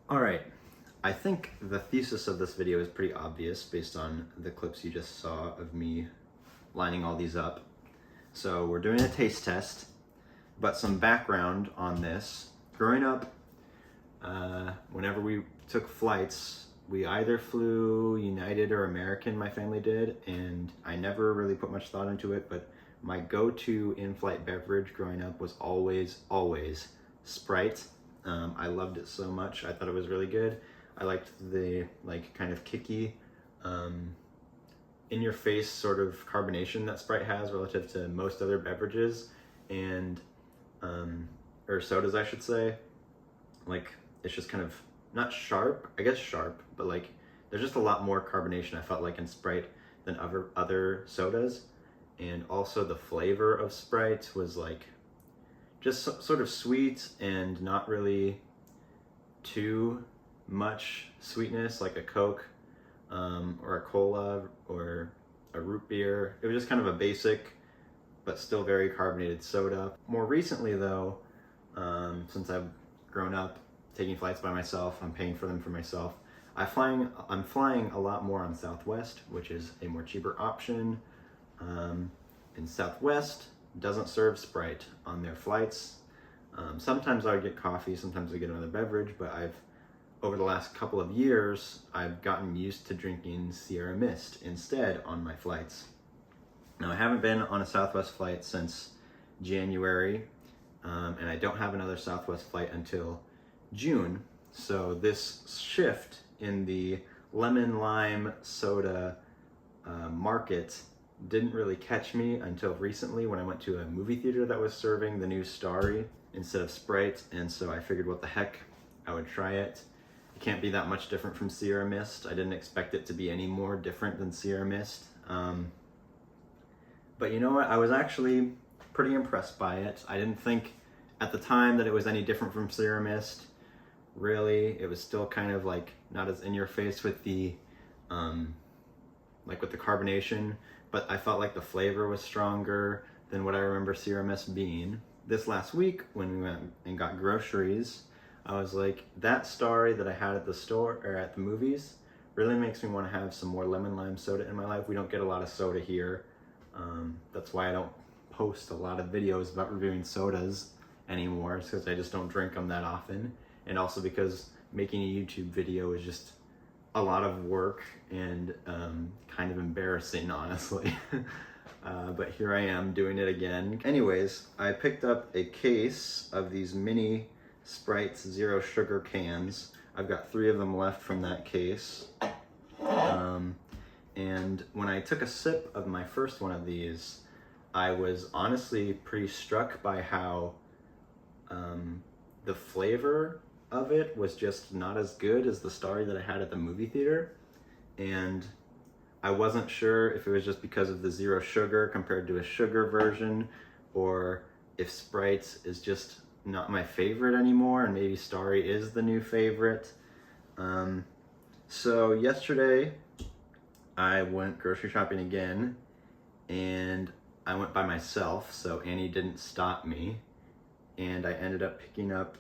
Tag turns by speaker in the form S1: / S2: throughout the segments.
S1: All right, I think the thesis of this video is pretty obvious based on the clips you just saw of me lining all these up. So we're doing a taste test, but some background on this. Growing up, whenever we took flights, we either flew United or American, my family did, and I never really put much thought into it, but my go-to in-flight beverage growing up was always Sprite. I loved it so much. I thought it was really good. I liked the kind of kicky, in-your-face sort of carbonation that Sprite has relative to most other beverages and or sodas, I should say. Like, it's just kind of not sharp, I guess sharp, but like there's just a lot more carbonation I felt like in Sprite than other sodas. And also the flavor of Sprite was like just sort of sweet and not really too much sweetness like a Coke or a cola or a root beer. It was just kind of a basic but still very carbonated soda. More recently though, since I've grown up taking flights by myself, I'm paying for them for myself, I'm flying a lot more on Southwest, which is a more cheaper option. And Southwest doesn't serve Sprite on their flights. Sometimes I would get coffee, sometimes I get another beverage, but over the last couple of years, I've gotten used to drinking Sierra Mist instead on my flights. Now, I haven't been on a Southwest flight since January, and I don't have another Southwest flight until June. So this shift in the lemon lime soda market didn't really catch me until recently when I went to a movie theater that was serving the new Starry instead of Sprite, and so I figured what the heck, I would try it. It can't be that much different from Sierra Mist. I didn't expect it to be any more different than Sierra Mist. But you know what? I was actually pretty impressed by it. I didn't think at the time that it was any different from Sierra Mist. Really, it was still kind of like not as in your face with the with the carbonation, but I felt like the flavor was stronger than what I remember Sierra Mist being. This last week when we went and got groceries, I was like, that Starry that I had at the store or at the movies really makes me want to have some more lemon lime soda in my life. We don't get a lot of soda here. That's why I don't post a lot of videos about reviewing sodas anymore, because I just don't drink them that often. And also because making a YouTube video is just a lot of work and kind of embarrassing, honestly. But here I am doing it again. Anyways, I picked up a case of these mini Sprite Zero Sugar cans. I've got 3 of them left from that case. And when I took a sip of my first one of these, I was honestly pretty struck by how the flavor of it was just not as good as the Starry that I had at the movie theater. And I wasn't sure if it was just because of the zero sugar compared to a sugar version, or if Sprite is just not my favorite anymore and maybe Starry is the new favorite. So yesterday I went grocery shopping again, and I went by myself, so Annie didn't stop me, and I ended up picking up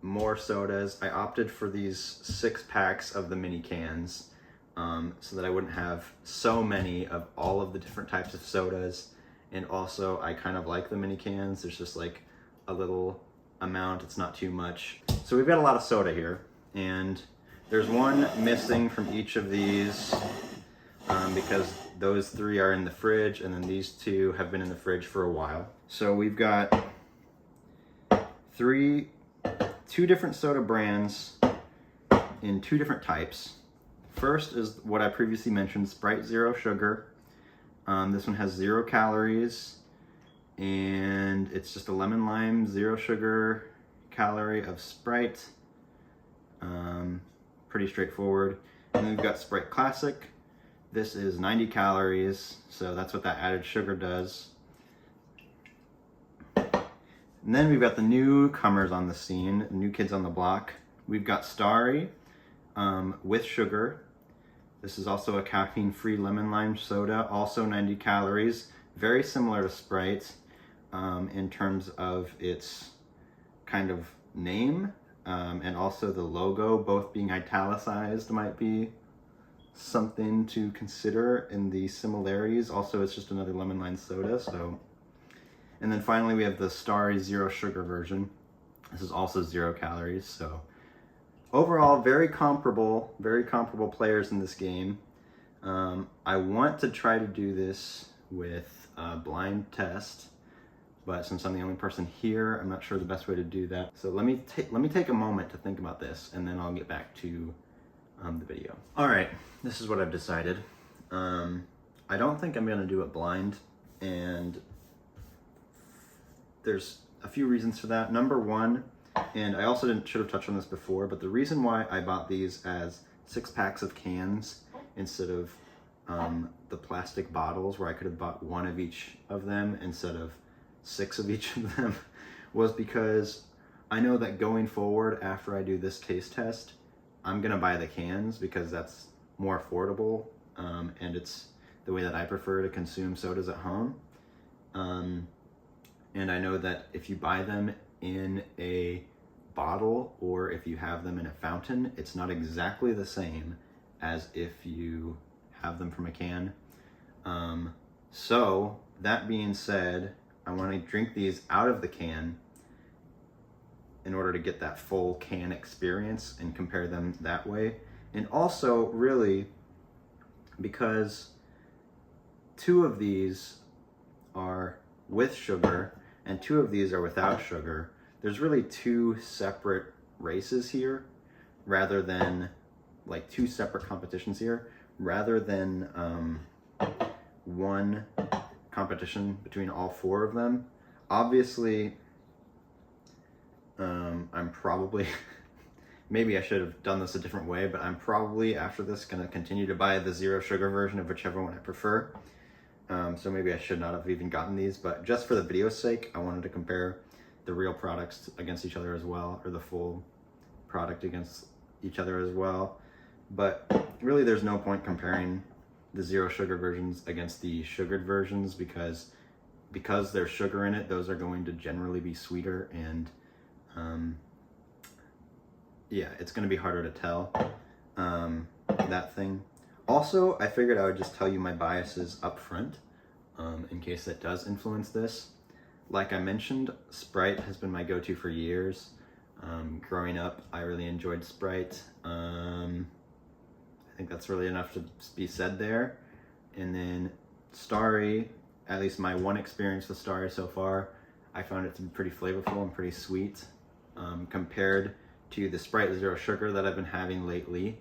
S1: more sodas. I opted for these 6 packs of the mini cans so that I wouldn't have so many of all of the different types of sodas. And also I kind of like the mini cans. There's just like a little amount, it's not too much. So we've got a lot of soda here, and there's one missing from each of these because those 3 are in the fridge, and then these 2 have been in the fridge for a while. So we've got 2 different soda brands in 2 different types. First is what I previously mentioned, Sprite Zero Sugar. This one has 0 calories, and it's just a lemon lime 0 sugar calorie of Sprite. Pretty straightforward. And then we've got Sprite Classic. This is 90 calories, so that's what that added sugar does. And then we've got the newcomers on the scene, new kids on the block. We've got Starry with sugar. This is also a caffeine-free lemon lime soda, also 90 calories. Very similar to Sprite in terms of its kind of name. and also the logo both being italicized might be something to consider in the similarities. Also, it's just another lemon lime soda, so. And then finally we have the Starry Zero Sugar version. This is also 0 calories, so overall very comparable players in this game. I want to try to do this with a blind test, but since I'm the only person here, I'm not sure the best way to do that. So let me take a moment to think about this, and then I'll get back to the video. All right, this is what I've decided. I don't think I'm gonna do it blind, and there's a few reasons for that. Number one, and I also should have touched on this before, but the reason why I bought these as 6 packs of cans instead of the plastic bottles where I could have bought 1 of each of them instead of 6 of each of them was because I know that going forward after I do this taste test, I'm gonna buy the cans because that's more affordable, and it's the way that I prefer to consume sodas at home. And I know that if you buy them in a bottle or if you have them in a fountain, it's not exactly the same as if you have them from a can. So that being said, I want to drink these out of the can in order to get that full can experience and compare them that way. And also really because 2 of these are with sugar and 2 of these are without sugar, there's really 2 separate races here rather than like 2 separate competitions here rather than one competition between all 4 of them. Obviously, I'm probably, maybe I should have done this a different way, but I'm probably after this gonna continue to buy the 0 sugar version of whichever one I prefer. So maybe I should not have even gotten these, but just for the video's sake, I wanted to compare the real products against each other as well, or the full product against each other as well. But really there's no point comparing the 0 sugar versions against the sugared versions because there's sugar in it, those are going to generally be sweeter, and yeah, it's going to be harder to tell that thing. Also, I figured I would just tell you my biases up front in case that does influence this. Like I mentioned, Sprite has been my go-to for years. Growing up, I really enjoyed Sprite. I think that's really enough to be said there. And then Starry, at least my one experience with Starry so far, I found it to be pretty flavorful and pretty sweet compared to the Sprite 0 sugar that I've been having lately.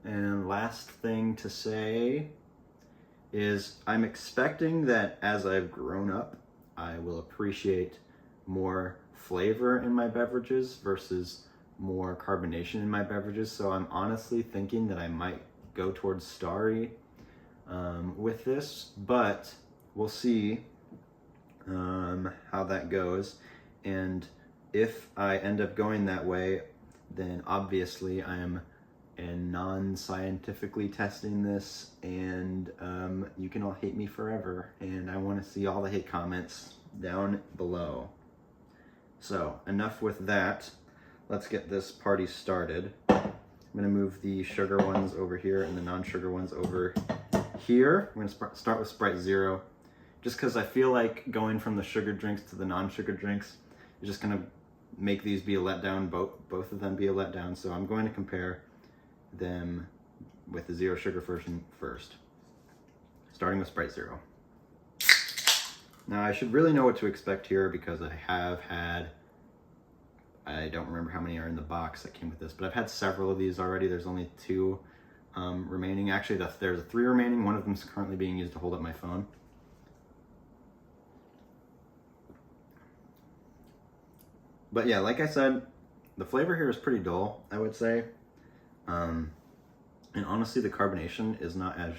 S1: And last thing to say is I'm expecting that as I've grown up, I will appreciate more flavor in my beverages versus more carbonation in my beverages. So I'm honestly thinking that I might go towards Starry with this, but we'll see how that goes. And if I end up going that way, then obviously I am non-scientifically testing this, and you can all hate me forever, and I want to see all the hate comments down below. So enough with that, let's get this party started. I'm going to move the sugar ones over here and the non-sugar ones over here. We're going to start with Sprite 0, just because I feel like going from the sugar drinks to the non-sugar drinks is just going to make these be a letdown, both of them be a letdown, so I'm going to compare them with the 0 sugar version first, starting with Sprite 0. Now I should really know what to expect here because I have had, I don't remember how many are in the box that came with this, but I've had several of these already. There's only 2 remaining. Actually, there's 3 remaining. One of them is currently being used to hold up my phone. But yeah, like I said, the flavor here is pretty dull, I would say. And honestly, the carbonation is not as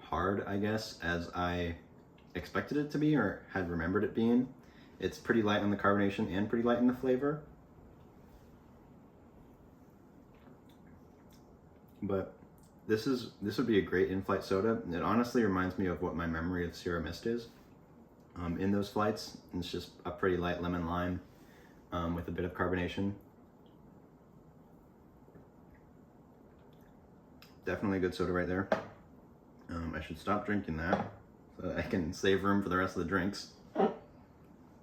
S1: hard, I guess, as I expected it to be or had remembered it being. It's pretty light on the carbonation and pretty light in the flavor. But this would be a great in-flight soda. It honestly reminds me of what my memory of Sierra Mist is in those flights. It's just a pretty light lemon lime. with a bit of carbonation. Definitely a good soda right there. I should stop drinking that so that I can save room for the rest of the drinks,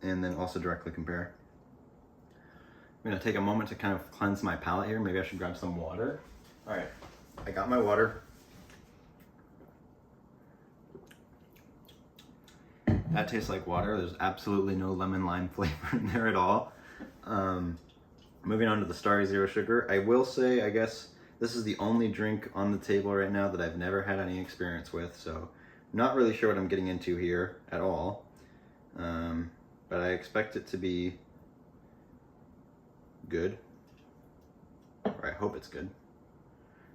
S1: and then also directly compare. I'm gonna take a moment to kind of cleanse my palate here. Maybe I should grab some water. All right, I got my water. That tastes like water. There's absolutely no lemon lime flavor in there at all. Moving on to the Starry Zero Sugar. I will say, I guess this is the only drink on the table right now that I've never had any experience with, so not really sure what I'm getting into here at all. But I expect it to be good, or I hope it's good.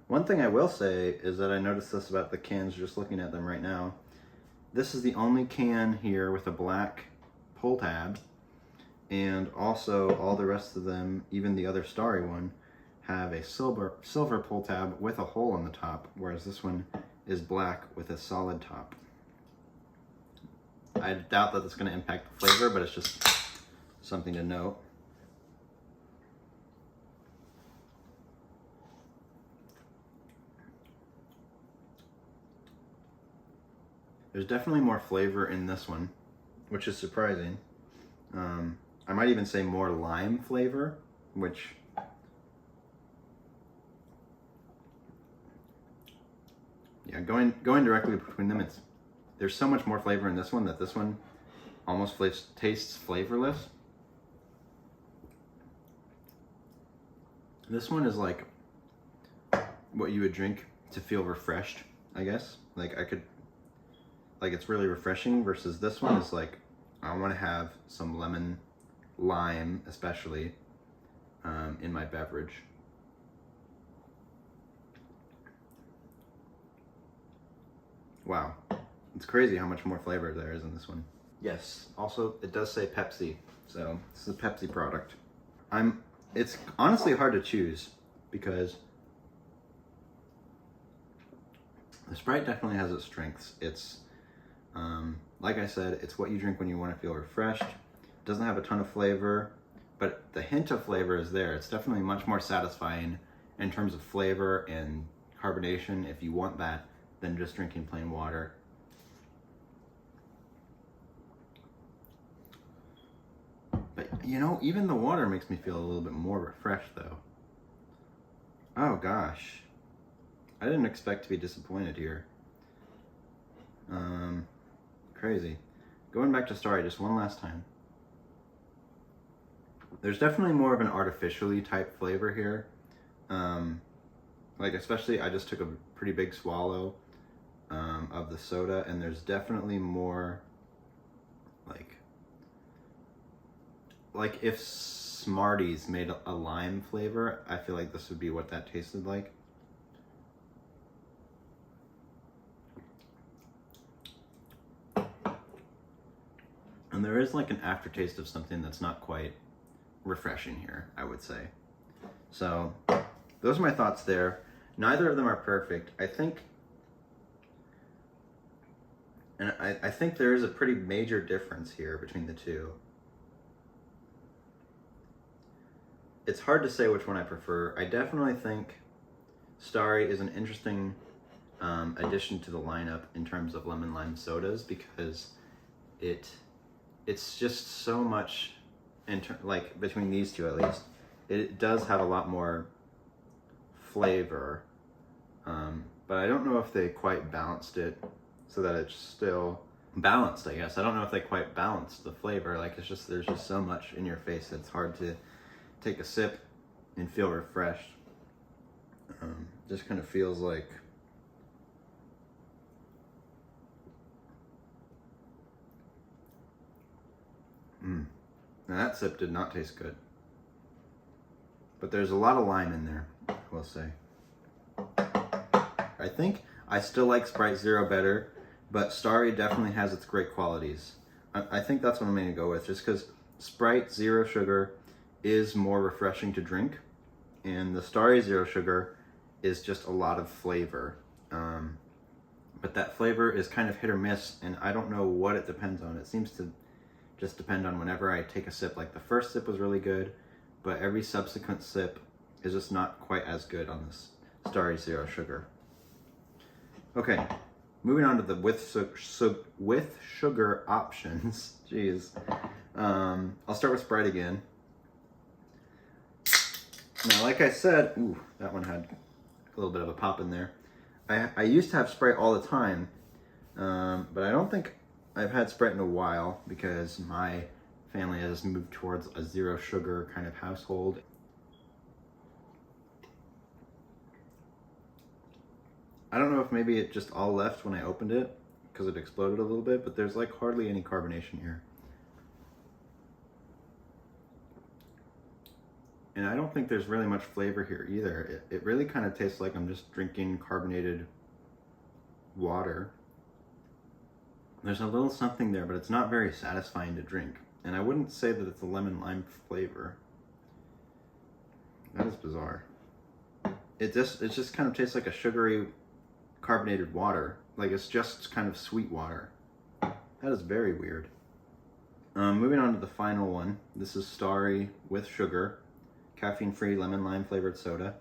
S1: One thing I will say is that I noticed this about the cans just looking at them right now. This is the only can here with a black pull tab, and also all the rest of them, even the other Starry one, have a silver pull tab with a hole on the top, whereas this one is black with a solid top. I doubt that that's going to impact the flavor, but it's just something to note. There's definitely more flavor in this one, which is surprising. I might even say more lime flavor, which yeah, going directly between them, there's so much more flavor in this one that this one almost tastes flavorless. This one is like what you would drink to feel refreshed, I guess. Like it's really refreshing, versus this one is like, I want to have some lemon, lime especially, in my beverage. Wow, it's crazy how much more flavor there is in this one. Yes, also it does say Pepsi, so this is a Pepsi product. It's honestly hard to choose because the Sprite definitely has its strengths. It's like I said, it's what you drink when you want to feel refreshed. It doesn't have a ton of flavor, but the hint of flavor is there. It's definitely much more satisfying in terms of flavor and carbonation, if you want that, than just drinking plain water. But you know, even the water makes me feel a little bit more refreshed though. Oh gosh. I didn't expect to be disappointed here. Crazy. Going back to Starry just one last time. There's definitely more of an artificially type flavor here. Like especially, I just took a pretty big swallow of the soda, and there's definitely more like if Smarties made a lime flavor, I feel like this would be what that tasted like. And there is like an aftertaste of something that's not quite refreshing here, I would say. So those are my thoughts there. Neither of them are perfect. I think there is a pretty major difference here between the two. It's hard to say which one I prefer. I definitely think Starry is an interesting addition to the lineup in terms of lemon lime sodas, because it's just so much, like between these two at least, it does have a lot more flavor, but I don't know if they quite balanced it so that it's still balanced, I guess. I don't know if they quite balanced the flavor. Like there's just so much in your face that it's hard to take a sip and feel refreshed. Just kind of feels like now that sip did not taste good, but there's a lot of lime in there, I will say. I think I still like Sprite Zero better, but Starry definitely has its great qualities. I think that's what I'm going to go with, just because Sprite Zero Sugar is more refreshing to drink, and the Starry Zero Sugar is just a lot of flavor. But that flavor is kind of hit or miss, and I don't know what it depends on. It seems to just depend on whenever I take a sip. Like the first sip was really good, but every subsequent sip is just not quite as good on this Starry Zero Sugar. Okay, moving on to the with sugar options. Jeez. I'll start with Sprite again. Now, like I said, ooh, that one had a little bit of a pop in there. I used to have Sprite all the time, but I don't think I've had Sprite in a while because my family has moved towards a zero sugar kind of household. I don't know if maybe it just all left when I opened it because it exploded a little bit, but there's like hardly any carbonation here. And I don't think there's really much flavor here either. It really kind of tastes like I'm just drinking carbonated water. There's a little something there, but it's not very satisfying to drink. And I wouldn't say that it's a lemon lime flavor. That is bizarre. It just kind of tastes like a sugary carbonated water. Like it's just kind of sweet water. That is very weird. Moving on to the final one. This is Starry with sugar. Caffeine-free lemon lime flavored soda.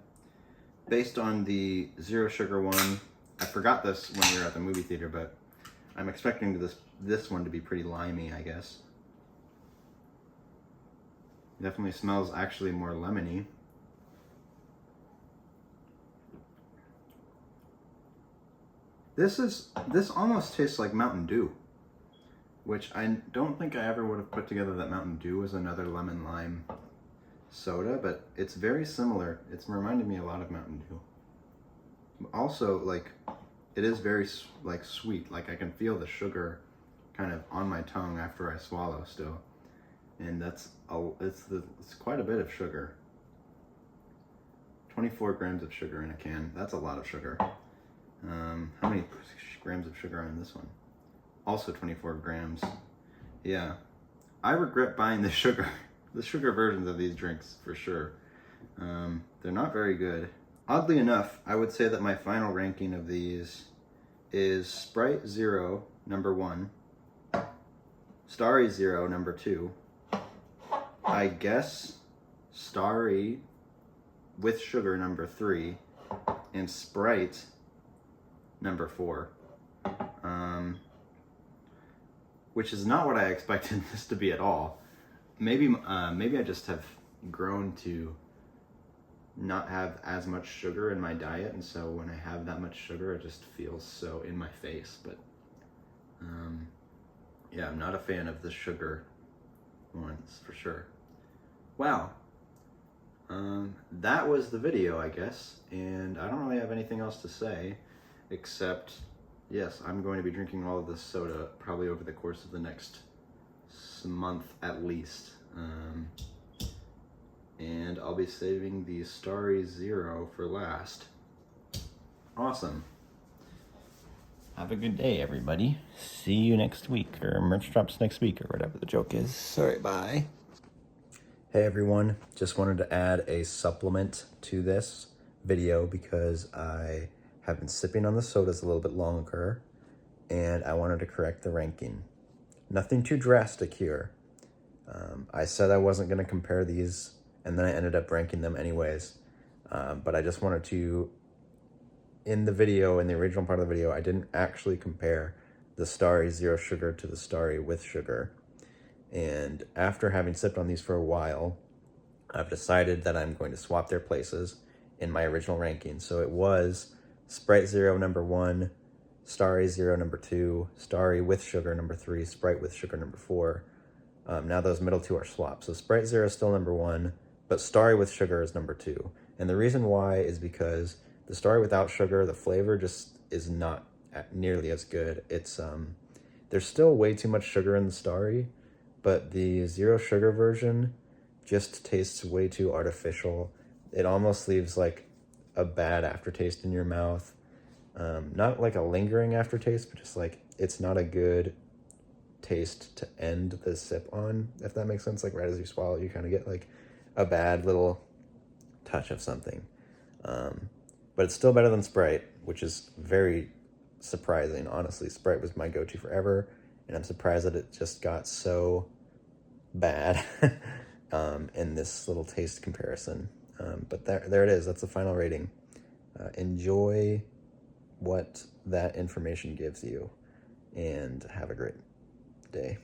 S1: Based on the zero sugar one. I forgot this when we were at the movie theater, but I'm expecting this one to be pretty limey, I guess. Definitely smells actually more lemony. This almost tastes like Mountain Dew, which I don't think I ever would have put together that Mountain Dew was another lemon lime soda, but it's very similar. It's reminded me a lot of Mountain Dew. Also, like, it is very like sweet. Like I can feel the sugar kind of on my tongue after I swallow still, and it's quite a bit of sugar. 24 grams of sugar in a can. That's a lot of sugar. How many grams of sugar are in this one? Also 24 grams. Yeah, I regret buying the sugar versions of these drinks for sure. They're not very good. Oddly enough, I would say that my final ranking of these is Sprite Zero, number 1, Starry Zero, number 2, I guess Starry with sugar, number 3, and Sprite, number 4. Which is not what I expected this to be at all. Maybe I just have grown to not have as much sugar in my diet, and so when I have that much sugar, it just feels so in my face. But yeah, I'm not a fan of the sugar ones for sure. Wow. That was the video, I guess, and I don't really have anything else to say except, yes, I'm going to be drinking all of this soda probably over the course of the next month at least. And I'll be saving the Starry Zero for last. Awesome. Have a good day, everybody. See you next week, or merch drops next week, or whatever the joke is. All right, bye. Hey, everyone. Just wanted to add a supplement to this video because I have been sipping on the sodas a little bit longer, and I wanted to correct the ranking. Nothing too drastic here. I said I wasn't going to compare these, and then I ended up ranking them anyways. But I just wanted to, in the video, in the original part of the video, I didn't actually compare the Starry Zero Sugar to the Starry with sugar. And after having sipped on these for a while, I've decided that I'm going to swap their places in my original ranking. So it was Sprite Zero number 1, Starry Zero number 2, Starry with sugar number 3, Sprite with sugar number 4. Now those middle two are swapped. So Sprite Zero is still number 1, but Starry with sugar is number 2. And the reason why is because the Starry without sugar, the flavor just is not nearly as good. It's there's still way too much sugar in the Starry, but the zero sugar version just tastes way too artificial. It almost leaves like a bad aftertaste in your mouth. Not like a lingering aftertaste, but just like it's not a good taste to end the sip on, if that makes sense. Like right as you swallow, you kind of get like a bad little touch of something. But it's still better than Sprite, which is very surprising. Honestly, Sprite was my go-to forever, and I'm surprised that it just got so bad in this little taste comparison. But there it is. That's the final rating. Enjoy what that information gives you, and have a great day.